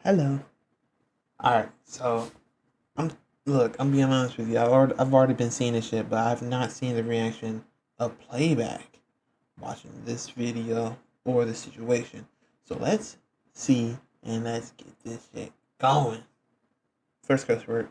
Hello. All right, so I'm I'm being honest with you. I've already been seeing this shit, but I've not seen the reaction of Playback watching this video or the situation. So let's see and let's get this shit going. First curse word.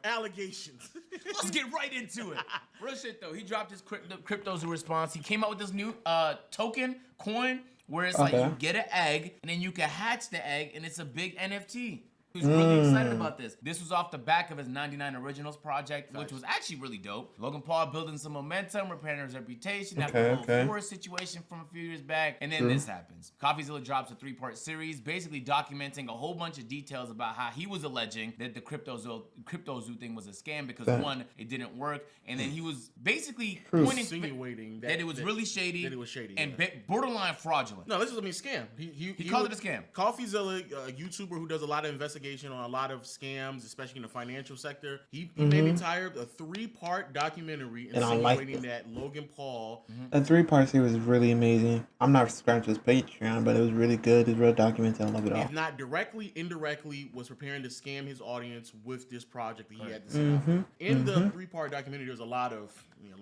Allegations. Let's get right into it. Real shit though. He dropped his cryptos response. He came out with this new token coin where it's like you get an egg and then you can hatch the egg and it's a big NFT. He was really excited about this. This was off the back of his 99 Originals project, which was actually really dope. Logan Paul building some momentum, repairing his reputation after the whole Forest situation from a few years back. And then this happens. CoffeeZilla drops a 3-part series, basically documenting a whole bunch of details about how he was alleging that the CryptoZoo thing was a scam because one, it didn't work, and then he was basically insinuating that it was really shady, that it was shady, and borderline fraudulent. No, this is scam. He called it a scam. CoffeeZilla, a YouTuber who does a lot of investigation on a lot of scams, especially in the financial sector. He made me tired. A 3-part documentary insinuating that Logan Paul. The 3-part series was really amazing. I'm not subscribed to his Patreon, but it was really good. It's real documented. I love it all. If not directly, indirectly, was preparing to scam his audience with this project that he had to set up. In the 3-part documentary, there's a lot of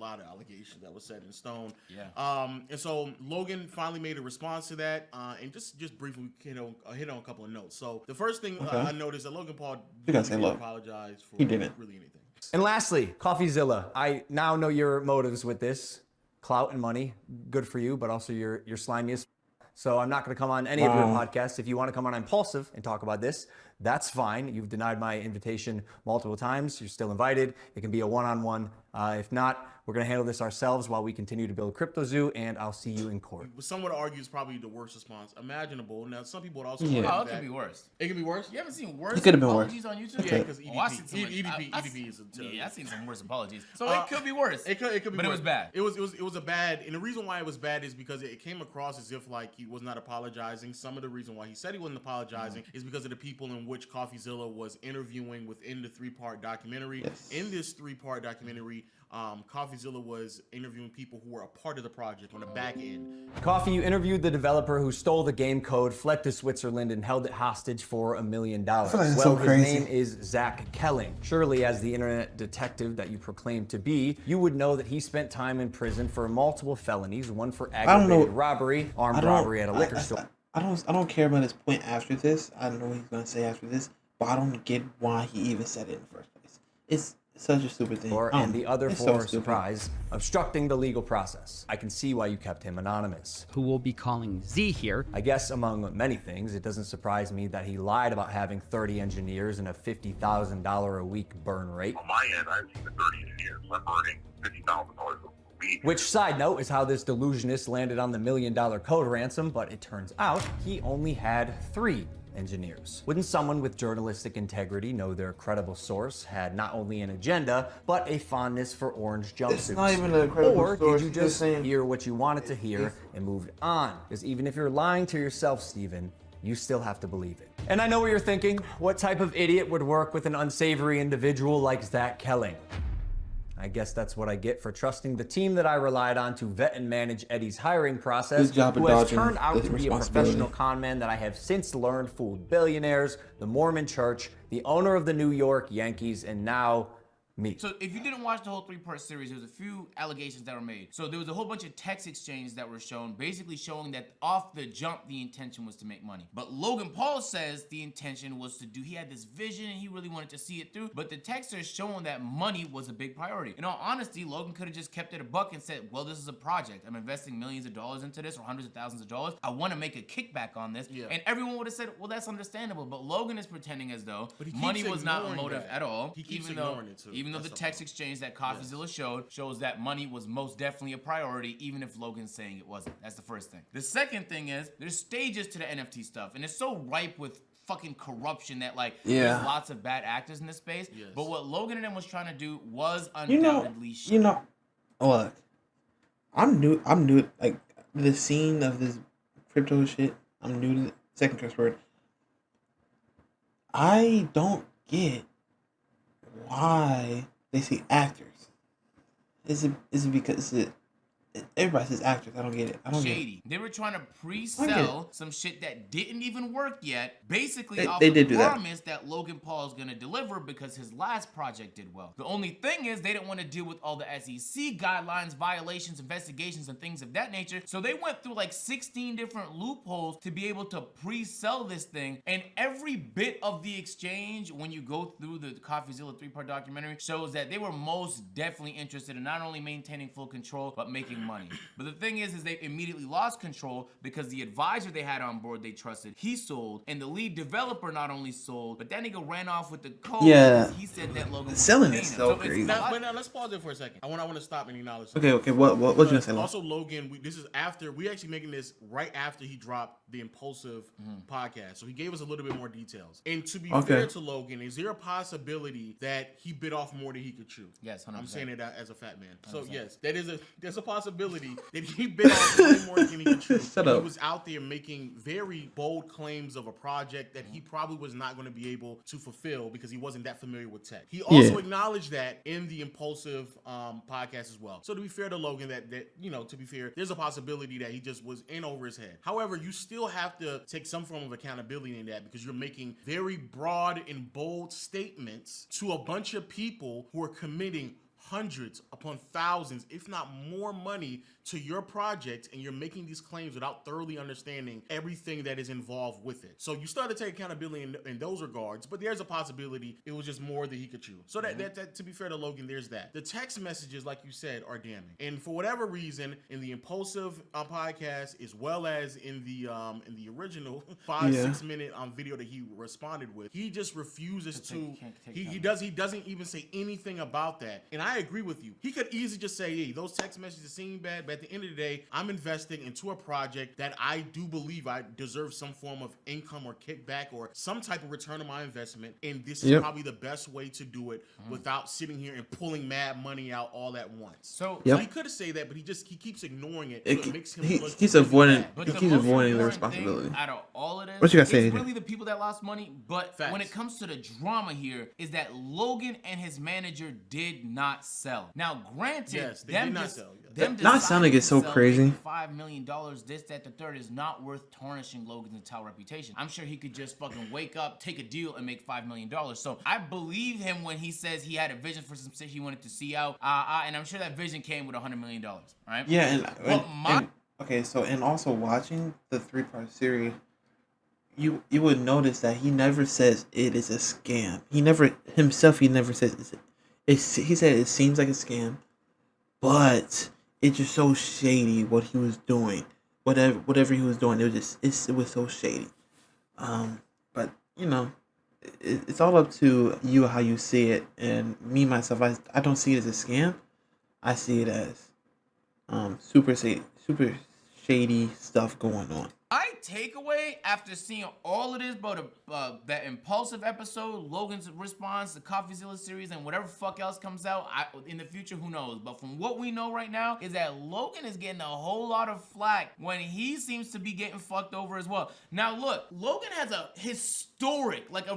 allegations that was set in stone. Yeah. And so Logan finally made a response to that, and just briefly hit on a couple of notes. So the first thing I noticed that Logan Paul didn't apologize for really anything. And lastly, CoffeeZilla. I now know your motives with this. Clout and money, good for you, but also you're slimiest. So I'm not going to come on any of your podcasts. If you want to come on Impulsive and talk about this, that's fine. You've denied my invitation multiple times. You're still invited. It can be a one-on-one. If not, we're going to handle this ourselves while we continue to build CryptoZoo, and I'll see you in court. Some would argue it's probably the worst response imaginable. Now, some people would also argue that it could be worse. It could be worse? You haven't seen worse apologies on YouTube? Yeah, because EDP is I've seen some worse apologies. So it could be worse. It could be but worse. It was bad. It was a bad, and the reason why it was bad is because it came across as if like he was not apologizing. Some of the reason why he said he wasn't apologizing is because of the people in which CoffeeZilla was interviewing within the 3-part documentary. Yes. In this 3-part documentary, CoffeeZilla was interviewing people who were a part of the project on the back end. Coffee, you interviewed the developer who stole the game code, fled to Switzerland, and held it hostage for $1 million. So his name is Zach Kelling. Surely, as the internet detective that you proclaim to be, you would know that he spent time in prison for multiple felonies, one for aggravated robbery, armed robbery at a liquor store. I don't care about his point after this. I don't know what he's gonna say after this, but I don't get why he even said it in the first place. It's such a stupid thing. And the other four, surprise, obstructing the legal process. I can see why you kept him anonymous. Who we'll be calling Z here. I guess among many things, it doesn't surprise me that he lied about having 30 engineers and a $50,000 a week burn rate. On my end, I've seen the 30 engineers. I'm burning $50,000 a week. Which, side note, is how this delusionist landed on the $1 million code ransom, but it turns out he only had 3 engineers. Wouldn't someone with journalistic integrity know their credible source had not only an agenda, but a fondness for orange jumpsuits? It's not even a credible source. Or did you just hear what you wanted to hear and moved on? Because even if you're lying to yourself, Steven, you still have to believe it. And I know what you're thinking. What type of idiot would work with an unsavory individual like Zach Kelling? I guess that's what I get for trusting the team that I relied on to vet and manage Eddie's hiring process, who has turned out to be a professional con man that I have since learned fooled billionaires, the Mormon Church, the owner of the New York Yankees, and now me. So if you didn't watch the whole 3-part series, there was a few allegations that were made. So there was a whole bunch of text exchanges that were shown, basically showing that off the jump, the intention was to make money. But Logan Paul says the intention was to he had this vision and he really wanted to see it through. But the text is showing that money was a big priority. In all honesty, Logan could have just kept it a buck and said, well, this is a project. I'm investing millions of dollars into this, or hundreds of thousands of dollars. I want to make a kickback on this. Yeah. And everyone would have said, well, that's understandable. But Logan is pretending as though money was not a motive at all. He keeps ignoring it too. Even though the text exchange that CoffeeZilla shows that money was most definitely a priority, even if Logan's saying it wasn't. That's the first thing. The second thing is there's stages to the NFT stuff, and it's so ripe with fucking corruption that there's lots of bad actors in this space. Yes. But what Logan and them was trying to do was undoubtedly look, I'm new like the scene of this crypto shit. I'm new to the second curse word. I don't get why they see actors. Is it because everybody says actress. I don't get it. I don't get it. Shady. They were trying to I get pre-sell some shit that didn't even work yet, basically They- off they the did do that. promise that Logan Paul is going to deliver because his last project did well. The only thing is they didn't want to deal with all the SEC guidelines, violations, investigations, and things of that nature, so they went through like 16 different loopholes to be able to pre-sell this thing, and every bit of the exchange, when you go through the CoffeeZilla 3-part documentary, shows that they were most definitely interested in not only maintaining full control, but making money. But the thing is they immediately lost control because the advisor they had on board they trusted, he sold, and the lead developer not only sold, but that nigga ran off with the code Yeah. because he said that Logan was Selling paying is him. so it's crazy. a lot- But now let's pause it for a second. I want to stop and acknowledge. Okay. What you gonna say, Lo? Also, Logan, this is after we actually making this right after he dropped the Impulsive podcast, so he gave us a little bit more details. And to be fair to Logan, is there a possibility that he bit off more than he could chew? Yes, 100%. I'm saying it as a fat man. So yes, there's a possibility that he bit off way more than he could chew. Shut He up. was out there making very bold claims of a project that he probably was not going to be able to fulfill because he wasn't that familiar with tech. He also acknowledged that in the Impulsive podcast as well. So to be fair to Logan, that to be fair, there's a possibility that he just was in over his head. However, you still have to take some form of accountability in that because you're making very broad and bold statements to a bunch of people who are committing hundreds upon thousands, if not more money to your project, and you're making these claims without thoroughly understanding everything that is involved with it. So you start to take accountability in those regards, but there's a possibility it was just more than he could chew. So that to be fair to Logan, there's that. The text messages, like you said, are damning. And for whatever reason, in the Impulsive podcast, as well as in the original 5-6 minute video that he responded with, he just refuses to. He doesn't even say anything about that. And I agree with you. He could easily just say, hey, those text messages seem bad, but at the end of the day, I'm investing into a project that I do believe I deserve some form of income or kickback or some type of return on my investment. And this is probably the best way to do it without sitting here and pulling mad money out all at once. So he could have said that, but he keeps ignoring it. So it makes him He look keeps really avoiding. bad. But He the keeps most avoiding the important responsibility. thing out of all of this, What you gotta say, it's AJ? really the people that lost money. But Facts. when it comes to the drama here, is that Logan and his manager did not sell. Now, granted, Yes, they them did not just sell, yes. them Not deciding selling is to so sell crazy. making $5 million, this, that, the third is not worth tarnishing Logan's entire reputation. I'm sure he could just fucking wake up, take a deal, and make $5 million. So I believe him when he says he had a vision for some shit he wanted to see out, and I'm sure that vision came with $100 million. Right? Yeah, But okay, so and also watching the 3-part series, you would notice that he never says it is a scam. He never says he said it seems like a scam, but it's just so shady what he was doing. Whatever he was doing, it was so shady. But it's all up to you how you see it. And me myself, I don't see it as a scam. I see it as super shady stuff going on. My takeaway after seeing all of this, bro, that Impulsive episode, Logan's response, the CoffeeZilla series, and whatever fuck else comes out in the future, who knows? But from what we know right now is that Logan is getting a whole lot of flack when he seems to be getting fucked over as well. Now look, Logan has a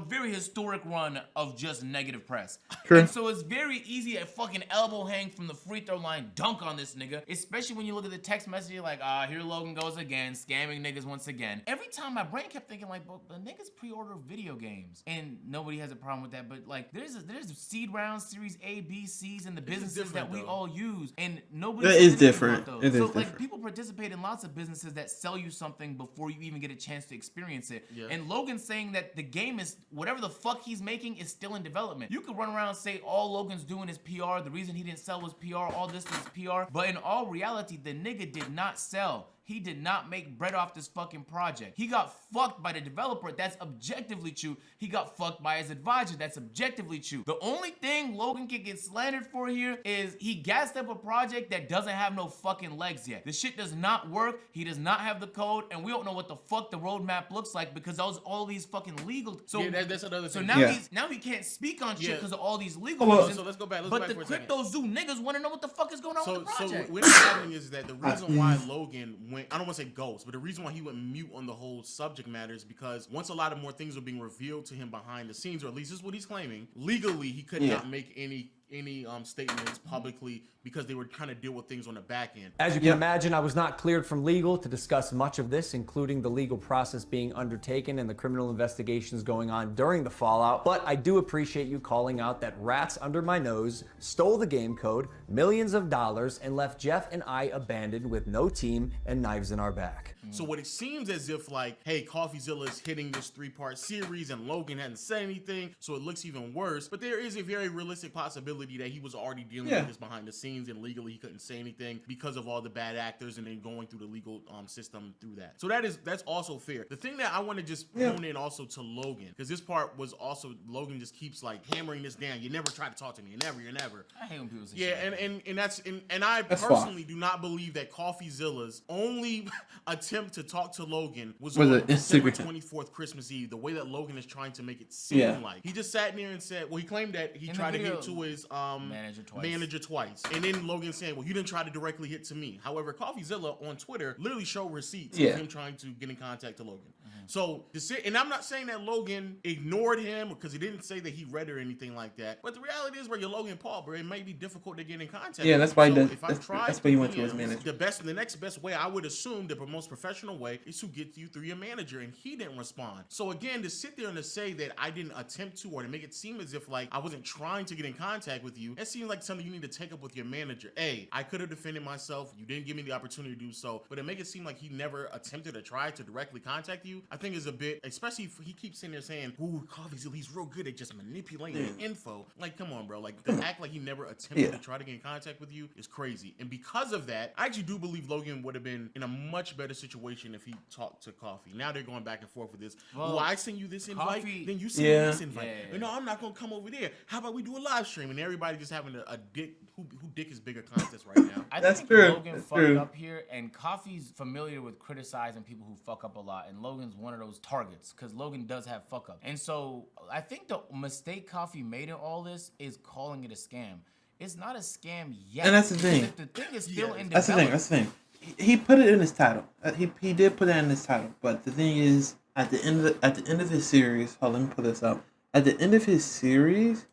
very historic run of just negative press. True. And so it's very easy to fucking elbow hang from the free throw line, dunk on this nigga, especially when you look at the text message like, here Logan goes again, scamming niggas once again. Every time my brain kept thinking like, but the niggas pre-order video games, and nobody has a problem with that. But like, there's seed rounds, series A, B, C's, and the businesses that we all use, and nobody. That is different. It is so different. like, people participate in lots of businesses that sell you something before you even get a chance to experience it. Yeah. And Logan's saying that the game is whatever the fuck he's making is still in development. You could run around and say all Logan's doing is PR. The reason he didn't sell was PR. All this is PR. But in all reality, the nigga did not sell. He did not make bread off this fucking project. He got fucked by the developer. That's objectively true. He got fucked by his advisor. That's objectively true. The only thing Logan can get slandered for here is he gassed up a project that doesn't have no fucking legs yet. The shit does not work. He does not have the code, and we don't know what the fuck the roadmap looks like because all these fucking legal. So Yeah, that's another So thing. now he can't speak on shit Yeah. because of all these legal Well, reasons. So let's go back. Let's But go the back for a second. crypto zoo niggas want to know what the fuck is going on with the So project. what's happening is that the reason why Logan went, I don't want to say ghost, but the reason why he went mute on the whole subject matter is because once a lot of more things were being revealed to him behind the scenes, or at least this is what he's claiming, legally he could not make any any statements publicly because they were trying to deal with things on the back end. As you can imagine, I was not cleared from legal to discuss much of this, including the legal process being undertaken and the criminal investigations going on during the fallout, but I do appreciate you calling out that rats under my nose stole the game code, millions of dollars, and left Jeff and I abandoned with no team and knives in our back. So what it seems as if like, hey, CoffeeZilla is hitting this 3-part series and Logan hadn't said anything, so it looks even worse. But there is a very realistic possibility that he was already dealing with this behind the scenes and legally he couldn't say anything because of all the bad actors and then going through the legal system through that. So that's also fair. The thing that I want to just hone in also to Logan, because this part was also, Logan just keeps like hammering this down. You never try to talk to me. You're never. I hate when people say shit. And I personally do not believe that CoffeeZilla's only attempt to talk to Logan was on December 24th, Christmas Eve, the way that Logan is trying to make it seem like. He just sat there and said, well, he claimed that he tried to hit to his manager twice. And then Logan saying, well, you didn't try to directly hit to me. However, CoffeeZilla on Twitter literally showed receipts of him trying to get in contact to Logan. So, and I'm not saying that Logan ignored him because he didn't say that he read or anything like that. But the reality is, bro, you're Logan Paul, bro. It may be difficult to get in contact. Yeah, that's why he does. That's why he went to his manager. The next best way, I would assume, the most professional way is to get you through your manager, and he didn't respond. So again, to sit there and to say that I didn't attempt to, or to make it seem as if like I wasn't trying to get in contact with you, that seems like something you need to take up with your manager. I could have defended myself. You didn't give me the opportunity to do so, but to make it seem like he never attempted to try to directly contact you, I think is a bit, especially if he keeps sitting there saying, ooh, CoffeeZilla, he's real good at just manipulating the info. Like, come on, bro. Like, to act like he never attempted to try to get in contact with you is crazy. And because of that, I actually do believe Logan would have been in a much better situation if he talked to Coffee. Now they're going back and forth with this. Well, I send you this invite, then you send me this invite. No, I'm not going to come over there. How about we do a live stream? And everybody just having a dick, who dick is bigger contest right now. I think Logan fucked up here, and Coffee's familiar with criticizing people who fuck up a lot, and Logan's one of those targets because Logan does have fuck up. And so I think the mistake Coffee made in all this is calling it a scam. It's not a scam yet. And that's the thing. If the thing is still in That's the thing. He put it in his title. He did put that in his title. But the thing is, at the end of his series, hold on, let me pull this up. At the end of his series,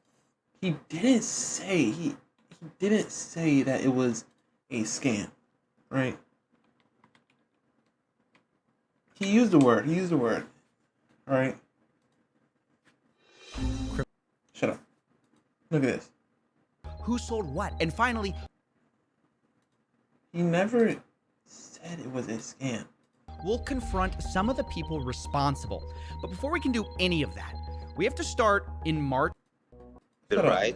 he didn't say that it was a scam, right? He used the word. Right? Shut up. Look at this. Who sold what? And finally, he never said it was a scam. we'll confront some of the people responsible. But before we can do any of that, we have to start in March. Right.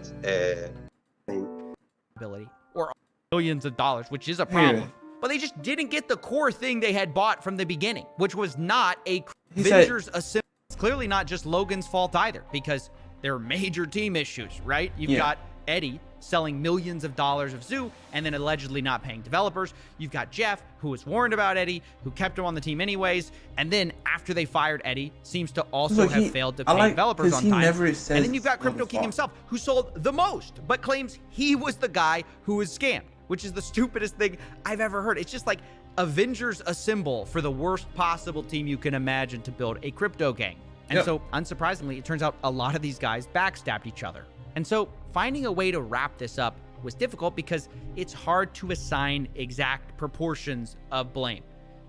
Or millions of dollars, which is a problem. But they just didn't get the core thing they had bought from the beginning, which was not a Avengers Assemble. It's clearly not just Logan's fault either, because there are major team issues, right? You've got Eddie selling millions of dollars of Zoo and then allegedly not paying developers. You've got Jeff, who was warned about Eddie, who kept him on the team anyways, and then after they fired Eddie, seems to also have failed to pay developers on time. And then you've got Crypto King himself, who sold the most, but claims he was the guy who was scammed, which is the stupidest thing I've ever heard. It's just like Avengers Assemble for the worst possible team you can imagine to build a crypto gang. And so, unsurprisingly, it turns out a lot of these guys backstabbed each other. And so, finding a way to wrap this up was difficult because it's hard to assign exact proportions of blame.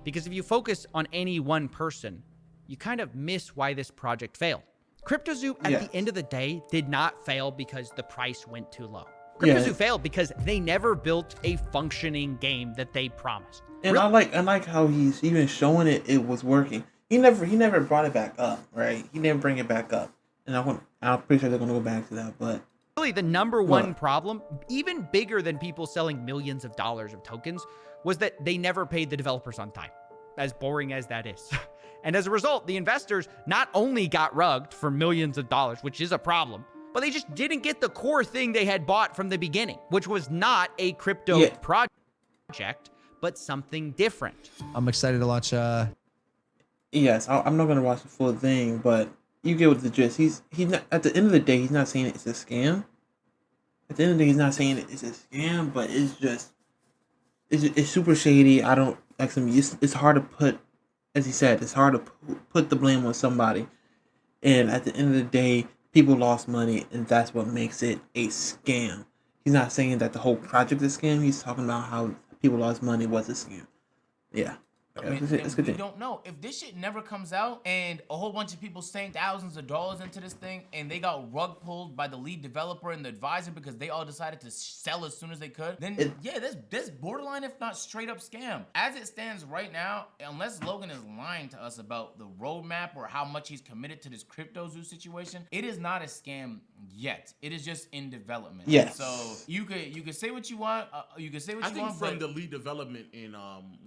Because if you focus on any one person, you kind of miss why this project failed. CryptoZoo, at the end of the day, did not fail because the price went too low. CryptoZoo failed because they never built a functioning game that they promised. And I like how he's even showing it was working. He never brought it back up, right? He didn't bring it back up. And I'm pretty sure they're gonna go back to that, but really the number one problem, even bigger than people selling millions of dollars of tokens, was that they never paid the developers on time. As boring as that is. And as a result, the investors not only got rugged for millions of dollars, which is a problem, but they just didn't get the core thing they had bought from the beginning, which was not a crypto project, but something different. I'm excited to watch. Yes, I'm not gonna watch the full thing, but you get what the gist. He's not, at the end of the day, he's not saying it's a scam. At the end of the day, he's not saying it's a scam, but it's super shady. I don't like some. It's hard to put, as he said, it's hard to put the blame on somebody. And at the end of the day, people lost money, and that's what makes it a scam. He's not saying that the whole project is a scam. He's talking about how people lost money was a scam. Yeah. I mean, we don't know. If this shit never comes out and a whole bunch of people sank thousands of dollars into this thing and they got rug pulled by the lead developer and the advisor because they all decided to sell as soon as they could, then that's borderline, if not straight up scam. As it stands right now, unless Logan is lying to us about the roadmap or how much he's committed to this crypto zoo situation, it is not a scam yet. It is just in development. Yes. So you could say what you want. You could say what you want. From the lead development in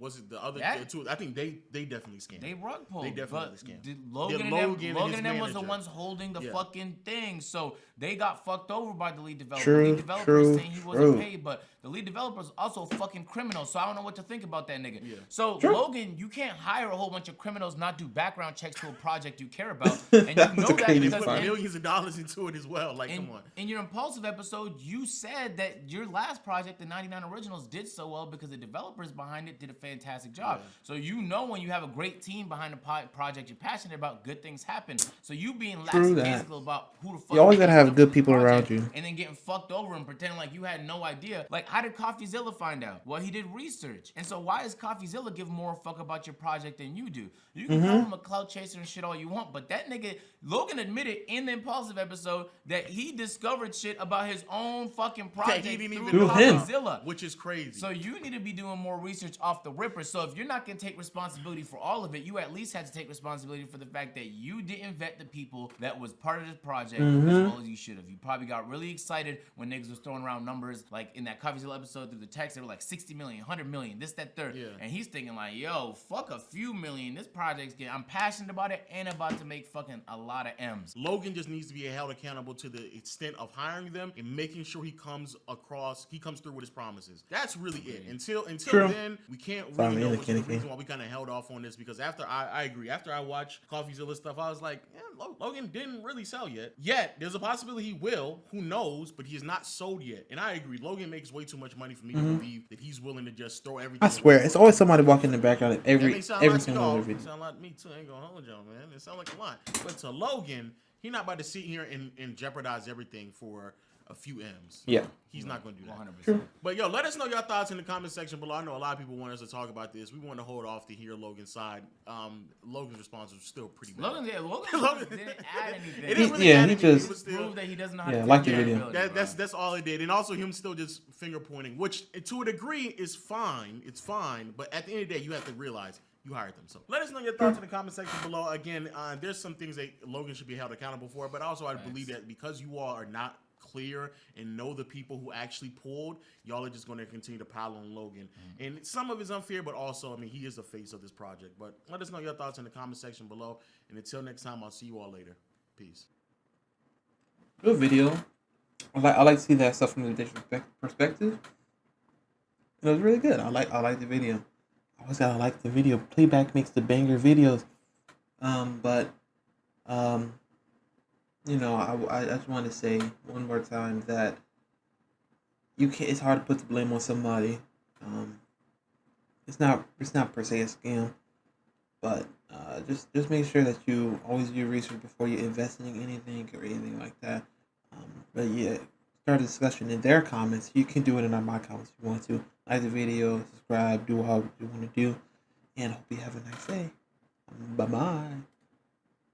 was it the other two? I think they definitely scammed. They rug pulled. They definitely scammed. Logan and them was the ones holding the fucking thing. So they got fucked over by the lead developer. True, the lead developer is saying he wasn't paid, but the lead developer is also fucking criminal. So I don't know what to think about that nigga. Yeah. So Logan, you can't hire a whole bunch of criminals, not do background checks to a project you care about, and you know that because put millions of dollars into it as well. Like, come on. In your Impulsive episode, you said that your last project, the 99 Originals, did so well because the developers behind it did a fantastic job. Yeah. So you know when you have a great team behind a project you're passionate about, good things happen. So you being lackadaisical about who the fuck you always gotta have good people around you, and then getting fucked over and pretending like you had no idea. Like, how did CoffeeZilla find out? Well, he did research. And so why does CoffeeZilla give more fuck about your project than you do? You can call him a clout chaser and shit all you want, but that nigga Logan admitted in the Impulsive episode that he discovered shit about his own fucking project he didn't even through know CoffeeZilla, which is crazy. So you need to be doing more research off the ripper. So if you're not gonna take responsibility for all of it, you at least had to take responsibility for the fact that you didn't vet the people that was part of this project as well as you should have. You probably got really excited when niggas was throwing around numbers like in that CoffeeZilla episode through the text. They were like 60 million, 100 million, this, that, third. Yeah. And he's thinking like, yo, fuck a few million. This project's getting, I'm passionate about it and about to make fucking a lot of M's. Logan just needs to be held accountable to the extent of hiring them and making sure he comes through with his promises. That's really it. Until then, we can't really know what's the reason why we kind of held off on this, because after I agree, after I watched CoffeeZilla stuff, I was like, yeah, Logan didn't really sell yet. There's a possibility he will. Who knows? But he is not sold yet. And I agree. Logan makes way too much money for me to believe that he's willing to just throw everything. I swear, it's always somebody walking in the background of every single video. It sound like me too. I ain't gonna hold y'all, man. It sound like a lot. But to Logan, he's not about to sit here and jeopardize everything for a few M's. Yeah. He's not going to do that. 100%. True. But yo, let us know your thoughts in the comment section below. I know a lot of people want us to talk about this. We want to hold off to hear Logan's side. Logan's response was still pretty bad. Logan didn't add anything. It didn't really add anything. Just it was still proved that he doesn't know how to like the video. That's all it did. And also him still just finger pointing, which to a degree is fine. It's fine. But at the end of the day, you have to realize you hired them. So let us know your thoughts in the comment section below. Again, there's some things that Logan should be held accountable for, but also I believe that because you all are not clear and know the people who actually pulled, y'all are just going to continue to pile on Logan. And some of it's unfair, but also, I mean, he is the face of this project. But let us know your thoughts in the comment section below. And until next time, I'll see you all later. Peace. Good video. I like to see that stuff from a different perspective. It was really good. I like the video. I always gotta like the video. Playback makes the banger videos. You know, I just want to say one more time that you can't. It's hard to put the blame on somebody. It's not per se a scam, but just make sure that you always do research before you invest in anything or anything like that. But yeah, start a discussion in their comments. You can do it in my comments if you want to. Like the video, subscribe, do what you want to do, and hope you have a nice day. Bye bye.